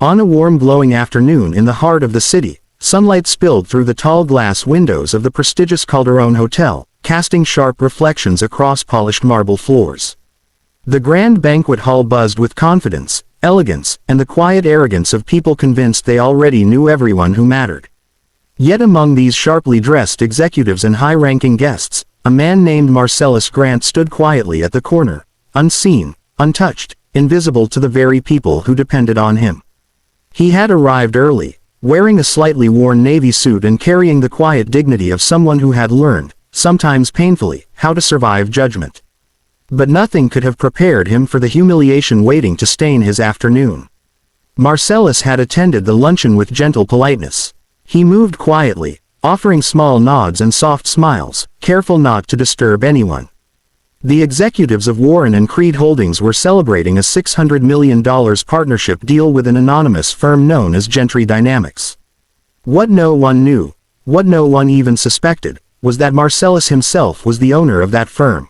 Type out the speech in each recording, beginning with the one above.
On a warm glowing afternoon in the heart of the city, sunlight spilled through the tall glass windows of the prestigious Calderon Hotel, casting sharp reflections across polished marble floors. The grand banquet hall buzzed with confidence, elegance, and the quiet arrogance of people convinced they already knew everyone who mattered. Yet among these sharply dressed executives and high-ranking guests, a man named Marcellus Grant stood quietly at the corner, unseen, untouched, invisible to the very people who depended on him. He had arrived early, wearing a slightly worn navy suit and carrying the quiet dignity of someone who had learned, sometimes painfully, how to survive judgment. But nothing could have prepared him for the humiliation waiting to stain his afternoon. Marcellus had attended the luncheon with gentle politeness. He moved quietly, offering small nods and soft smiles, careful not to disturb anyone. The executives of Warren and Creed Holdings were celebrating a $600 million partnership deal with an anonymous firm known as Gentry Dynamics. What no one knew, what no one even suspected, was that Marcellus himself was the owner of that firm.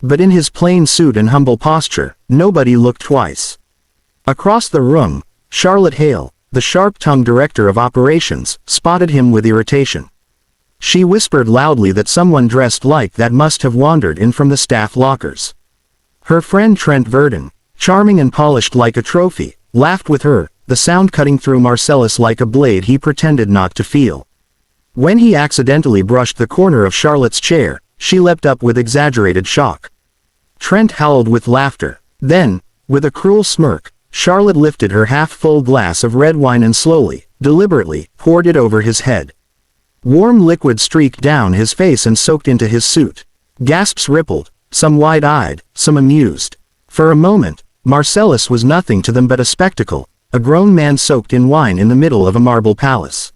But in his plain suit and humble posture, nobody looked twice. Across the room, Charlotte Hale, the sharp-tongued director of operations, spotted him with irritation. She whispered loudly that someone dressed like that must have wandered in from the staff lockers. Her friend Trent Verdon, charming and polished like a trophy, laughed with her, the sound cutting through Marcellus like a blade he pretended not to feel. When he accidentally brushed the corner of Charlotte's chair, she leapt up with exaggerated shock. Trent howled with laughter. Then, with a cruel smirk, Charlotte lifted her half-full glass of red wine and slowly, deliberately, poured it over his head. Warm liquid streaked down his face and soaked into his suit. Gasps rippled, some wide-eyed, some amused. For a moment, Marcellus was nothing to them but a spectacle, a grown man soaked in wine in the middle of a marble palace.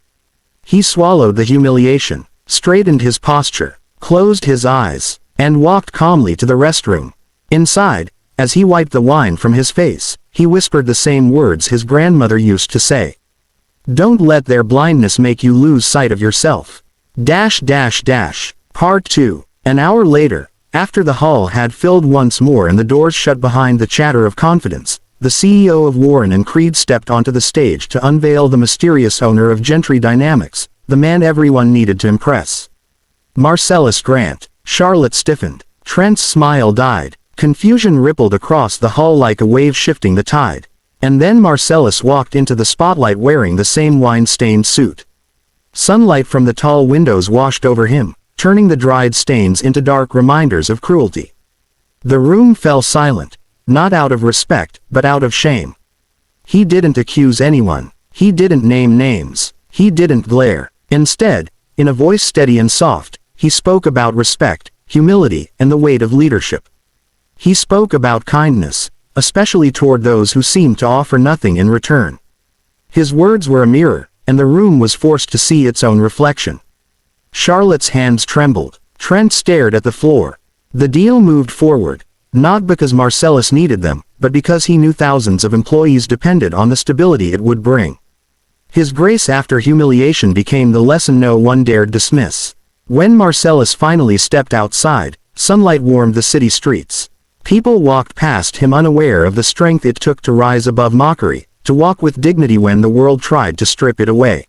He swallowed the humiliation, straightened his posture, closed his eyes, and walked calmly to the restroom. Inside, as he wiped the wine from his face, he whispered the same words his grandmother used to say. Don't let their blindness make you lose sight of yourself. Part 2. An hour later, after the hall had filled once more and the doors shut behind the chatter of confidence, the CEO of Warren and Creed stepped onto the stage to unveil the mysterious owner of Gentry Dynamics, the man everyone needed to impress. Marcellus Grant. Charlotte stiffened. Trent's smile died. Confusion rippled across the hall like a wave shifting the tide. And then Marcellus walked into the spotlight wearing the same wine-stained suit. Sunlight from the tall windows washed over him, turning the dried stains into dark reminders of cruelty. The room fell silent, not out of respect, but out of shame. He didn't accuse anyone. He didn't name names. He didn't glare. Instead, in a voice steady and soft, he spoke about respect, humility, and the weight of leadership. He spoke about kindness, especially toward those who seemed to offer nothing in return. His words were a mirror, and the room was forced to see its own reflection. Charlotte's hands trembled. Trent stared at the floor. The deal moved forward, not because Marcellus needed them, but because he knew thousands of employees depended on the stability it would bring. His grace after humiliation became the lesson no one dared dismiss. When Marcellus finally stepped outside, sunlight warmed the city streets. People walked past him unaware of the strength it took to rise above mockery, to walk with dignity when the world tried to strip it away.